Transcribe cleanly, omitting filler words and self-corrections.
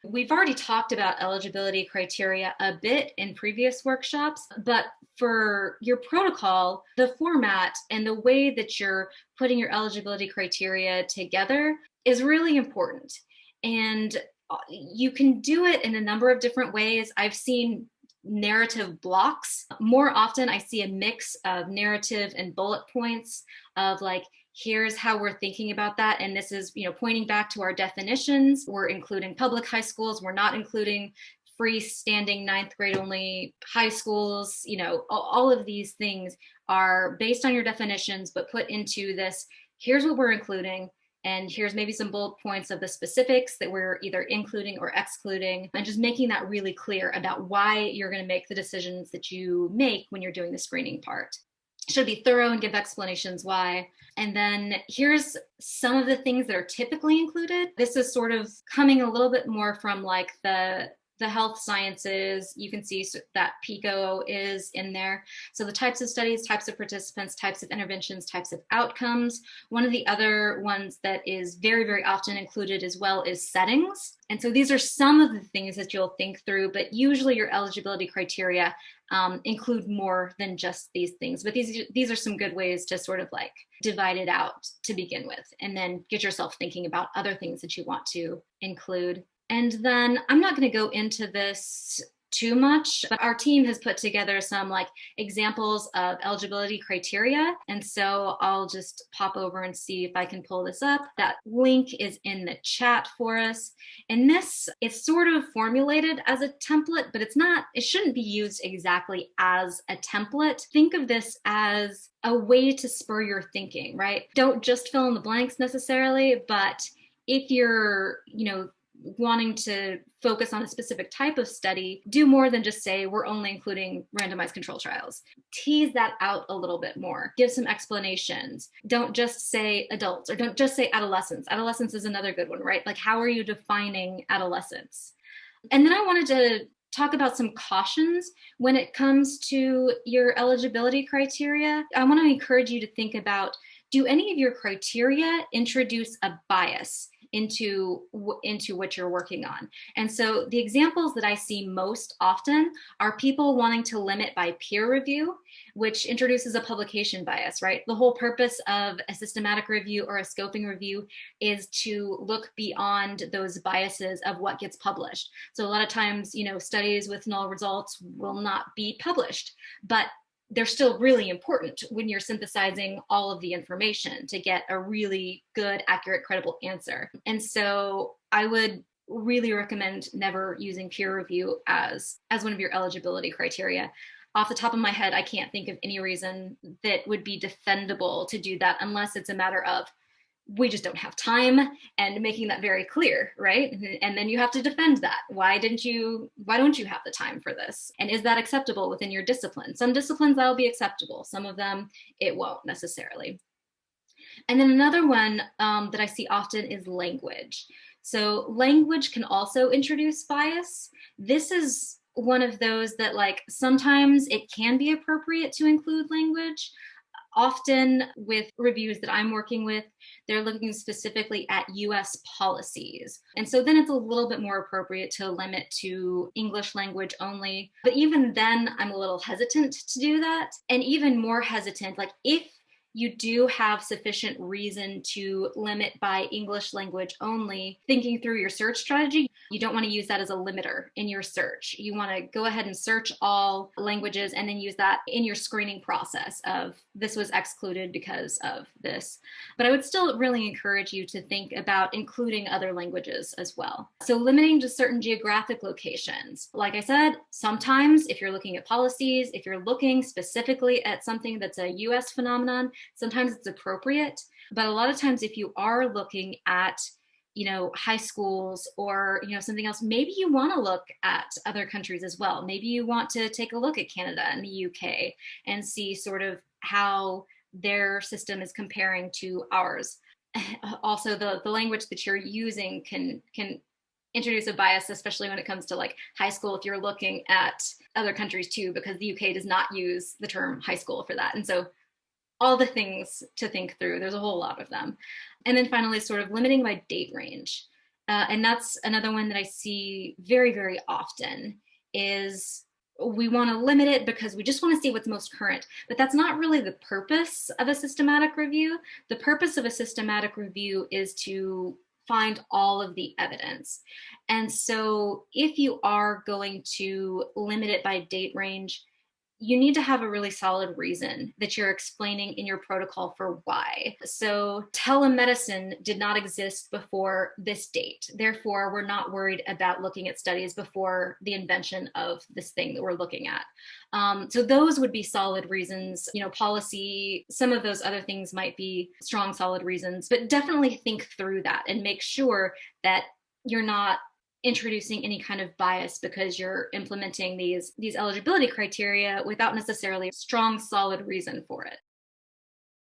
We've already talked about eligibility criteria a bit in previous workshops, but for your protocol, the format and the way that you're putting your eligibility criteria together is really important. And you can do it in a number of different ways. I've seen narrative blocks. More often, I see a mix of narrative and bullet points of like, here's how we're thinking about that. And this is, pointing back to our definitions. We're including public high schools. We're not including freestanding ninth grade only high schools. All of these things are based on your definitions, but put into this, here's what we're including. And here's maybe some bullet points of the specifics that we're either including or excluding, and just making that really clear about why you're going to make the decisions that you make when you're doing the screening part. Should be thorough and give explanations why. And then here's some of the things that are typically included. This is sort of coming a little bit more from like the health sciences. You can see that PICO is in there. So the types of studies, types of participants, types of interventions, types of outcomes. One of the other ones that is very, very often included as well is settings. And so these are some of the things that you'll think through, but usually your eligibility criteria include more than just these things. But these are some good ways to sort of like divide it out to begin with, and then get yourself thinking about other things that you want to include. And then I'm not going to go into this too much, but our team has put together some like examples of eligibility criteria. And so I'll just pop over and see if I can pull this up. That link is in the chat for us. And this is sort of formulated as a template, but it shouldn't be used exactly as a template. Think of this as a way to spur your thinking, right? Don't just fill in the blanks necessarily, but if you're, wanting to focus on a specific type of study, do more than just say we're only including randomized control trials. Tease that out a little bit more. Give some explanations. Don't just say adults, or don't just say adolescents. Adolescence is another good one, right? Like, how are you defining adolescence? And then I wanted to talk about some cautions when it comes to your eligibility criteria. I want to encourage you to think about, do any of your criteria introduce a bias into what you're working on? And so the examples that I see most often are people wanting to limit by peer review, which introduces a publication bias, right? The whole purpose of a systematic review or a scoping review is to look beyond those biases of what gets published. So a lot of times, studies with null results will not be published, but they're still really important when you're synthesizing all of the information to get a really good, accurate, credible answer. And so I would really recommend never using peer review as one of your eligibility criteria. Off the top of my head, I can't think of any reason that would be defendable to do that, unless it's a matter of we just don't have time, and making that very clear, right? And then you have to defend that. Why don't you have the time for this? And is that acceptable within your discipline? Some disciplines that'll be acceptable. Some of them it won't necessarily. And then another one that I see often is language. So language can also introduce bias. This is one of those that like sometimes it can be appropriate to include language. Often with reviews that I'm working with, they're looking specifically at US policies. And so then it's a little bit more appropriate to limit to English language only. But even then, I'm a little hesitant to do that. And even more hesitant, like if you do have sufficient reason to limit by English language only, thinking through your search strategy, you don't want to use that as a limiter in your search. You want to go ahead and search all languages and then use that in your screening process of this was excluded because of this. But I would still really encourage you to think about including other languages as well. So limiting to certain geographic locations. Like I said, sometimes if you're looking at policies, if you're looking specifically at something that's a US phenomenon, sometimes it's appropriate. But a lot of times if you are looking at high schools or something else, maybe you want to look at other countries as well. Maybe you want to take a look at Canada and the UK and see sort of how their system is comparing to ours. Also, the language that you're using can introduce a bias, especially when it comes to like high school, if you're looking at other countries too, because the UK does not use the term high school for that. And so all the things to think through. There's a whole lot of them. And then finally, sort of limiting by date range. And that's another one that I see very, very often is we want to limit it because we just want to see what's most current. But that's not really the purpose of a systematic review. The purpose of a systematic review is to find all of the evidence. And so if you are going to limit it by date range, you need to have a really solid reason that you're explaining in your protocol for why. So telemedicine did not exist before this date. Therefore, we're not worried about looking at studies before the invention of this thing that we're looking at. So those would be solid reasons. Policy, some of those other things might be strong, solid reasons, but definitely think through that and make sure that you're not introducing any kind of bias because you're implementing these eligibility criteria without necessarily a strong, solid reason for it.